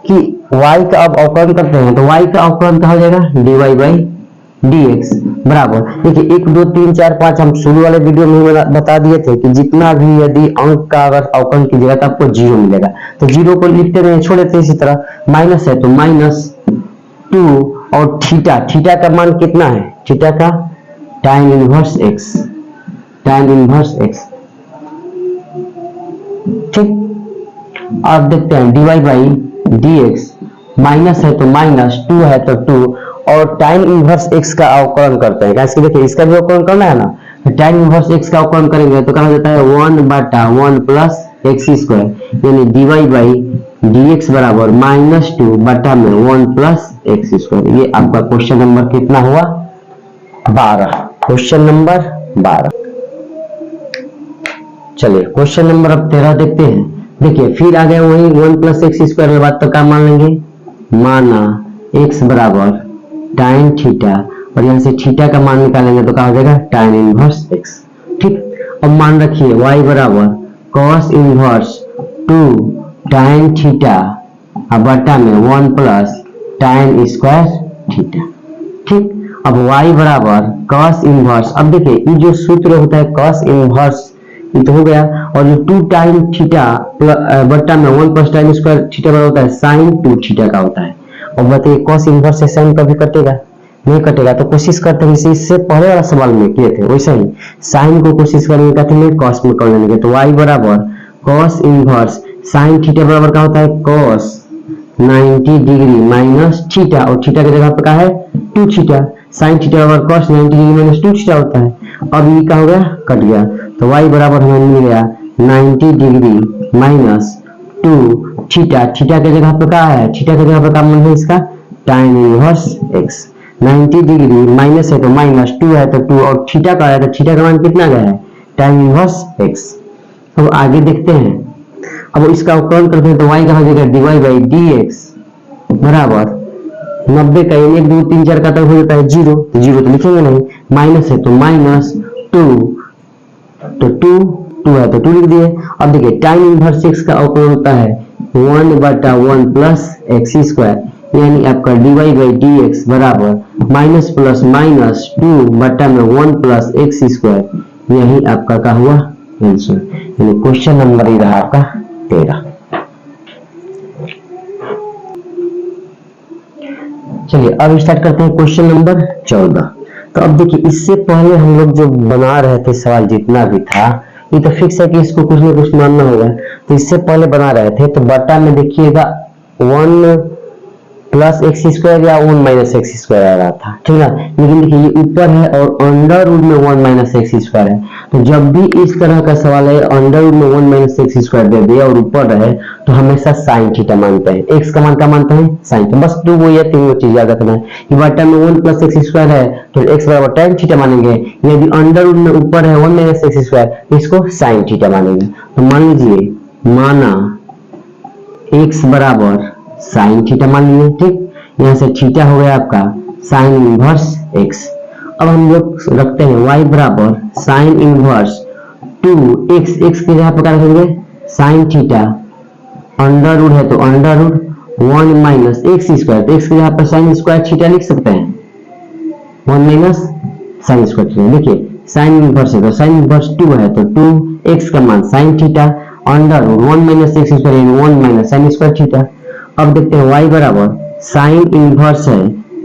कि y का अब अवकलन करते हैं, तो y का अवकलन कहा जाएगा dy बाई dx बराबर, देखिए 1 2 3 4 5 हम शुरू वाले वीडियो में बता दिए थे कि जितना भी यदि अंक का अगर अवकलन कीजिएगा तो आपको 0 मिलेगा, तो 0 को लिखते रहे, छोड़ देते इसी तरह, माइनस है तो -2, और थीटा, थीटा का मान कितना है, थीटा का tan inverse x, tan inverse x। ठीक, अब देखते हैं dy बाई dx, माइनस है तो -2 है तो 2, और tan इनवर्स x का अवकलन करते हैं, कैसे, देखिए इसका भी अवकलन करना है ना, तो tan इनवर्स x का अवकलन करेंगे तो क्या हो जाता है 1/1 प्लस x स्क्वायर, यानी dy बाई dx बराबर -2 बटा में 1 प्लस x स्क्वायर। ये आपका क्वेश्चन नंबर कितना हुआ, 12, क्वेश्चन नंबर 12। चलिए क्वेश्चन नंबर अब 13 देखते हैं। देखिए फिर आ गए वही 1 प्लस एक्स स्क्वायर के बाद तो क्या मान लेंगे, माना x बराबर tan थीटा, और यहाँ से थीटा का मान निकालेंगे तो क्या हो जाएगा tan इनवर्स x। ठीक, अब मान रखिए y बराबर cos इनवर्स 2 tan थीटा बटा में 1 प्लस tan स्क्वायर थीटा। ठीक, अब y बराबर cos इनवर्स, अब देखिए ये जो सूत्र होता है cos इनवर्स ये तो हो गया, और जो 2 tan थीटा बटा में 1 प्लस tan स्क्वायर थीटा बराबर होता है sin 2 थीटा का होता है। और बताइए cos इनवर्स से sin कभी कटेगा नहीं कटेगा, तो कोशिश करते हैं जैसे इससे पहले वाला सवाल में किए थे वैसे ही sin को कोशिश करेंगे कहते हैं cos में कर लेंगे, तो y बराबर cos इनवर्स sin थीटा बराबर क्या होता है cos 90 डिग्री माइनस थीटा, और थीटा की जगह पर क्या है 2 थीटा, sin थीटा बराबर cos 90 डिग्री माइनस 2 थीटा होता है। अब ये क्या हो गया, कट गया, तो y बराबर हमें मिल गया 90 डिग्री माइनस 2 थीटा, थीटा की जगह पर क्या है, थीटा की जगह पर क्या मान है इसका tan inverse x, 90 degree minus है तो -2 है तो 2, और थीटा का है तो थीटा का मान कितना गया है tan इनवर्स x। अब आगे देखते हैं, अब इसका अवकलन करते हैं तो y का हो जाएगा dy बाई dx बराबर 90 का 1 2 3 4 का तो हो जाता है 0, तो 0 तो लिखेंगे नहीं, माइनस है तो -2, तो 2 है तो 2 लिख दिए। अब देखिए tan इनवर्स x का अवकलन होता है 1/1 प्लस x स्क्वायर, यानी आपका dy बाई dx बराबर माइनस प्लस माइनस 2 बटा में 1 प्लस x स्क्वायर, यही आपका क्या हुआ आंसर, यानी क्वेश्चन नंबर ही रहा आपका 13। चलिए अब स्टार्ट करते हैं क्वेश्चन नंबर 14। तो अब देखिए इससे पहले हम लोग जो बना रहे थे सवाल जितना भी था ये तो फिक्स है कि इसको कुछ ना कुछ मानना होगा, तो इससे पहले बना रहे थे तो बटा में देखिएगा 1 प्लस एक्स स्क्वायर या 1 माइनस एक्स स्क्वायर आ रहा था, ठीक है, लेकिन देखिए ये ऊपर है और अंडर रूट में 1 माइनस एक्स स्क्वायर है, तो जब भी इस तरह का सवाल है अंडर रूट में 1 माइनस एक्स स्क्वायर दे दिया और ऊपर रहे तो हमेशा साइन थीटा मानते हैं, एक्स का मान क्या मानते हैं साइन, तो बस दो वो ये तीनों चीज याद रखना है कि बटा में 1 प्लस एक्स स्क्वायर है तो एक्स बराबर tan थीटा मानेंगे, यदि अंडर रूट में ऊपर है 1 माइनस एक्स स्क्वायर तो इसको साइन थीटा मानेंगे। तो मान लीजिए माना एक्स बराबर साइन थीटा मान लिए, ठीक, यहाँ से थीटा हो गया आपका साइन इनवर्स एक्स। अब हम लोग रखते हैं y बराबर साइन इनवर्स 2x, x के जगह पर क्या रखेंगे साइन थीटा, अंडर रूट है तो under root 1 minus x square, तो x के जगह पर साइन स्क्वायर थीटा लिख सकते हैं 1 माइनस साइन स्क्वायर थीटा। देखिए साइन इनवर्स है तो साइन इनवर्स 2 है तो 2x का मान sine theta, under root 1 minus x square 1 minus sine square theta. अब देखते हैं y बराबर साइन इनवर्स है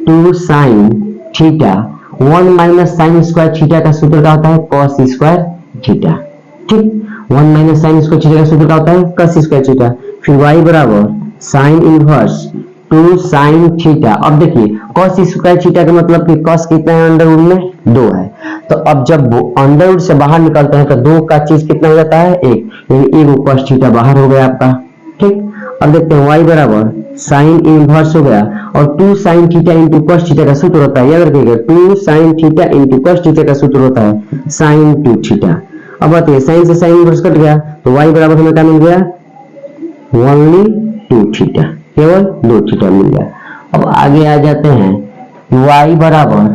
2 sine theta, 1 minus sine square theta का सूत्र क्या होता है cos स्क्वायर थीटा, ठीक, 1 माइनस साइन स्क्वायर थीटा का सूत्र क्या होता है cos स्क्वायर थीटा। फिर y बराबर साइन इनवर्स 2 साइन थीटा। अब देखिए cos स्क्वायर थीटा का मतलब कि cos कितना है अंडर रूट में 2 है, तो अब जब अंडर रूट से बाहर निकलते हैं तो 2 का चीज कितना हो जाता है 1, यानी 1 cos थीटा बाहर हो गया आपका, ठीक। अब देखते हैं y बराबर साइन इनवर्स हो गया और 2 sine theta into cos theta का सूत्र होता है, याद रखिएगा 2 sine theta into cos theta का सूत्र होता है साइन 2 थीटा। अब बताइए साइन से साइन इनवर्स कट गया तो y बराबर हमें क्या मिल गया ओनली 2 थीटा, केवल 2 थीटा मिल गया। अब आगे आ जाते हैं, y बराबर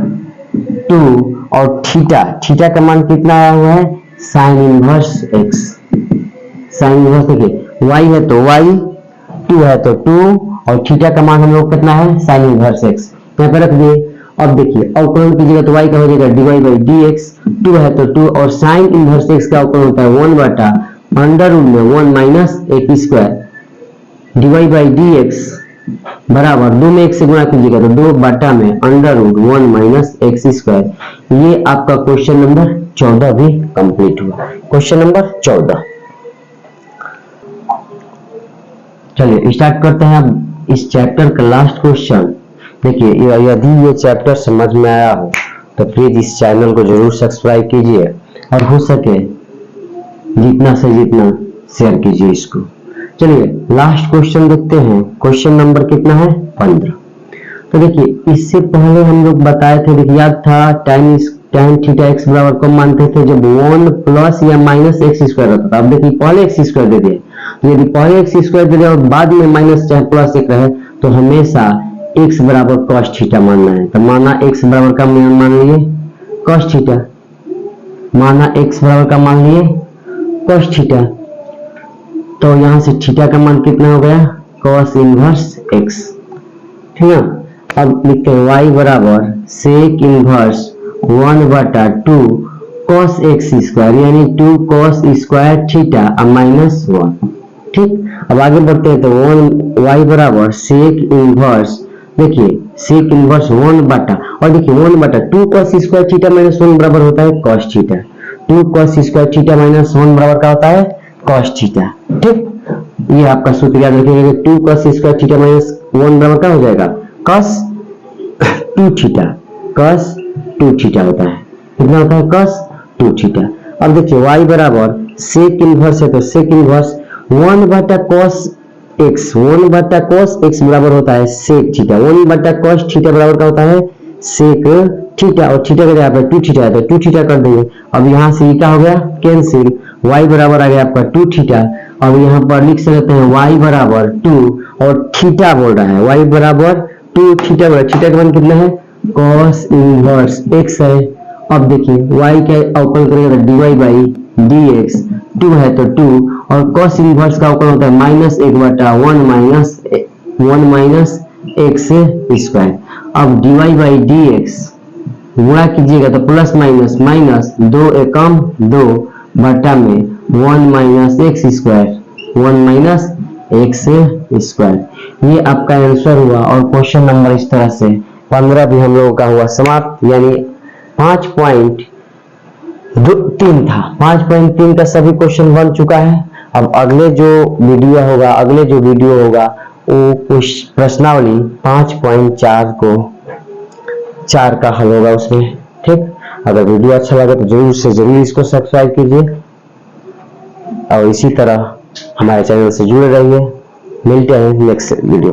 2 और थीटा, थीटा का मान कितना आया हुआ है, sine inverse x। Sine inverse देखिए y है तो y, 2 है तो 2 और थीटा का मान हम लोग कितना है, साइन इनवर्स x, यहाँ पे रख दिए। अब देखिए अवकलन कीजिएगा तो y का हो जाएगा dy बाई dx, 2 है तो 2 और साइन इनवर्स x का अवकलन होता है 1 बटा अंडर रूट में 1 माइनस एक स्क्वायर, dy बाई dx बराबर 2 में 1 से गुणा कीजिएगा तो 2 बटा में under root 1 minus x square. ये आपका क्वेश्चन नंबर 14 भी कंप्लीट हुआ। Question number 14। चलिए स्टार्ट करते हैं अब इस चैप्टर का लास्ट क्वेश्चन। देखिए यदि ये चैप्टर समझ में आया हो तो प्लीज इस चैनल को जरूर सब्सक्राइब कीजिए और हो सके जितना से जितना शेयर कीजिए इसको। चलिए लास्ट क्वेश्चन देखते हैं। क्वेश्चन नंबर कितना है, 15। तो देखिए इससे पहले हम लोग बताए थे, देखिए याद था tan थीटा x बराबर कब मानते थे, जब 1 प्लस या माइनस एक्स स्क्वायर होता था। अब देखिए पहले एक्स स्क्वायर दे दिए, तो यदि पहले एक्स स्क्वायर दे दिया और बाद में माइनस चाहे प्लस एक रहे तो हमेशा x बराबर cos थीटा मानना है। तो माना x बराबर का मान लिए cos थीटा, माना x बराबर का मान लिए cos थीटा, तो यहां से थीटा का मान कितना हो गया, cos इनवर्स x, ठीक है। अब लिखते हैं y बराबर sec इनवर्स 1 बटा 2 cos x स्क्वायर, यानी 2 cos स्क्वायर थीटा माइनस 1, ठीक। अब आगे बढ़ते हैं तो y बराबर sec इनवर्स, देखिए sec इनवर्स 1 बटा, और देखिए 1 बटा 2 cos स्क्वायर थीटा माइनस 1 बराबर होता है cos theta, 2 cos square theta minus 1 बराबर का होता है cos थीटा, ठीक। ये आपका सूत्र याद रखिएगा, 2 cos स्क्वायर थीटा माइनस 1 बराबर का हो जाएगा cos 2 थीटा, cos 2 थीटा होता है, कितना होता है cos 2 थीटा। अब देखिए y बराबर sec इनवर्स है तो sec इनवर्स 1 बटा cos x, 1 बटा cos x बराबर होता है sec थीटा, 1 बटा cos थीटा बराबर का होता है sec थीटा, और थीटा का यहाँ पे 2 थीटा है तो 2 थीटा कर देंगे। अब यहाँ से क्या हो गया कैंसिल, y बराबर आ गया आपका 2 थीटा। अब यहाँ पर लिख सकते हैं y बराबर 2 और थीटा बोल रहा है, y बराबर 2 थीटा, थीटा का मान कितना है cos इनवर्स x है। अब देखिए y का अवकलन करेंगे तो dy बाई dx, 2 है तो 2 और cos इनवर्स का अवकलन होता है माइनस 1 बटा 1 माइनस x स्क्वायर। अब dy बाई dx गुणा कीजिएगा तो प्लस माइनस माइनस 2 एकम 2 बटा में 1 minus x square, 1 minus x square. ये आपका आंसर हुआ और क्वेश्चन नंबर इस तरह से 15 भी हम लोगों का हुआ समाप्त, यानी 5.3 था, 5.3 का सभी क्वेश्चन बन चुका है। अब अगले जो वीडियो होगा वो कुछ प्रश्नावली 5.4 को 4 का हल होगा उसमें, ठीक। अगर वीडियो अच्छा लगे तो जरूर से जरूर इसको सब्सक्राइब कीजिए और इसी तरह हमारे चैनल से जुड़े रहिए। मिलते हैं नेक्स्ट वीडियो।